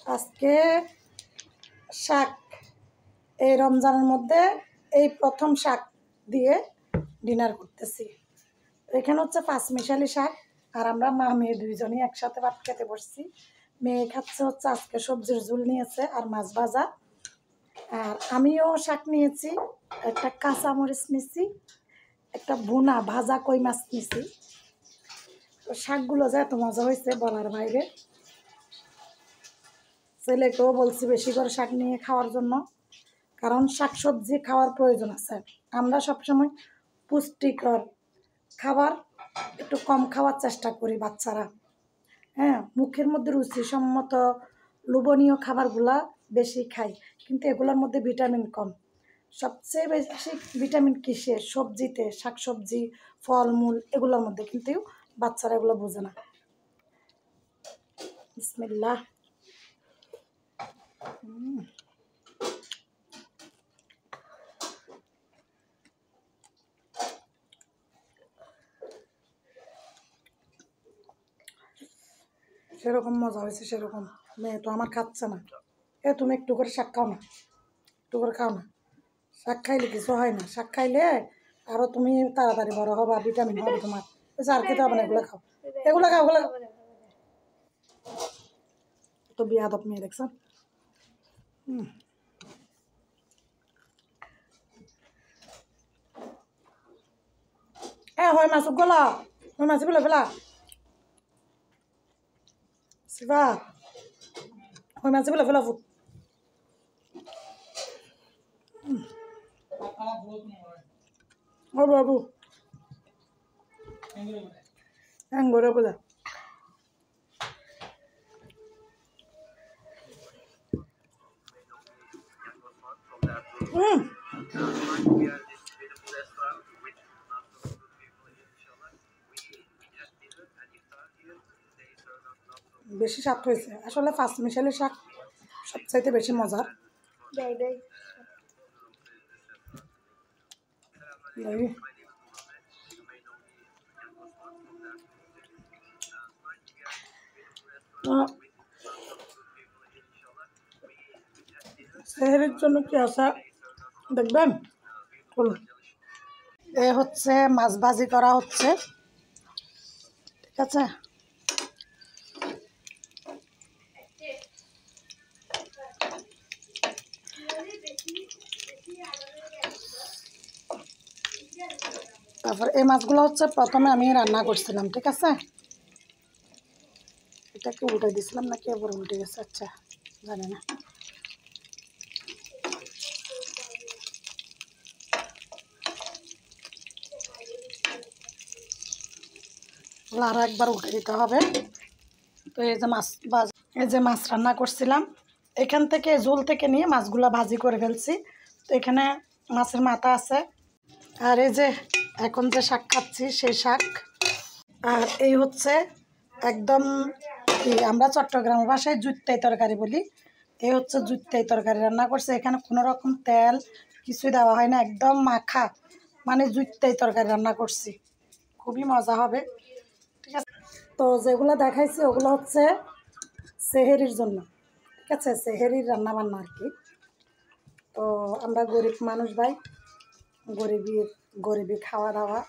আজকে শাক, এই রমজানের মধ্যে এই প্রথম শাক দিয়ে ডিনার করতেছি। এখানে হচ্ছে পাঁচমিশালি শাক, আর আমরা মা মেয়ে দুইজনই একসাথে ভাত খেতে বসছি। মেয়ে খাচ্ছে হচ্ছে আজকে সবজির ঝোল নিয়েছে আর মাছ ভাজা, আর আমিও শাক নিয়েছি, একটা কাঁচামরিচ নিয়েছি, একটা ভুনা ভাজা কই মাছ নিয়েছি। তো শাকগুলো যে এত মজা হয়েছে বলার বাইরে। ছেলেকেও বলছি বেশি করে শাক নিয়ে খাওয়ার জন্য, কারণ শাক সবজি খাওয়ার প্রয়োজন আছে। আমরা সবসময় পুষ্টিকর খাবার একটু কম খাওয়ার চেষ্টা করি বাচ্চারা। হ্যাঁ, মুখের মধ্যে রুচিসম্মত লোভনীয় খাবারগুলা বেশি খাই, কিন্তু এগুলোর মধ্যে ভিটামিন কম। সবচেয়ে বেশি ভিটামিন কিসে? সবজিতে, শাকসবজি, ফলমূল এগুলোর মধ্যে, কিন্তু বাচ্চারা এগুলো বোঝে না। বিসমিল্লাহ। সেরকম মজা হয়েছে, সেরকম। মেয়ে তো আমার খাচ্ছে না। তুমি একটু করে শাক খাও না, একটু করে খাও না। শাক খাইলে কিছু হয় না, শাক খাইলে আরও তুমি তাড়াতাড়ি বড় হবা, ভিটামিন হবে তোমার। আর খেতে হবে না, এগুলো খাও, এগুলো খাও, এগুলো তো বিয়াদব মেয়ে দেখছো। হয় মাছগুলো, হয় মাছগুলো ফেলা শিবা, হয় মাছগুলো ফেলা ফুট। ও বাবু হ্যাঁ করে বোঝা। বেশি স্বাদ হয়েছে আসলে। পাঁচমিশালি শাক সবচাইতে বেশি মজার। সেহেরির জন্য কি আছে দেখবেন। এ হচ্ছে মাছ ভাজি করা হচ্ছে, ঠিক আছে। তারপর এই মাছগুলো হচ্ছে প্রথমে আমি রান্না করছিলাম, ঠিক আছে। এটাকে উল্টে দিছিলাম নাকি আবার উল্টে গেছে, আচ্ছা জানি না। আর একবার উল্টে দিতে হবে। তো এই যে মাছ এই যে মাছ রান্না করছিলাম, এখান থেকে ঝোল থেকে নিয়ে মাছগুলো ভাজি করে ফেলছি। তো এখানে মাছের মাথা আছে, আর এই যে এখন যে শাক খাচ্ছি সেই শাক। আর এই হচ্ছে একদম কি আমরা চট্টগ্রাম ভাষায় জুত্তাই তরকারি বলি। এই হচ্ছে জুত্তাই তরকারি রান্না করছে, এখানে কোনো রকম তেল কিছুই দেওয়া হয় না, একদম মাখা, মানে জুত্তাই তরকারি রান্না করছি। খুবই মজা হবে, ঠিক আছে। তো যেগুলো দেখাইছি ওগুলো হচ্ছে সেহেরির জন্য, ঠিক আছে, সেহেরির রান্নাবান্না আর কি। তো আমরা গরিব মানুষ ভাই, গরিবি খাওয়া দাওয়া,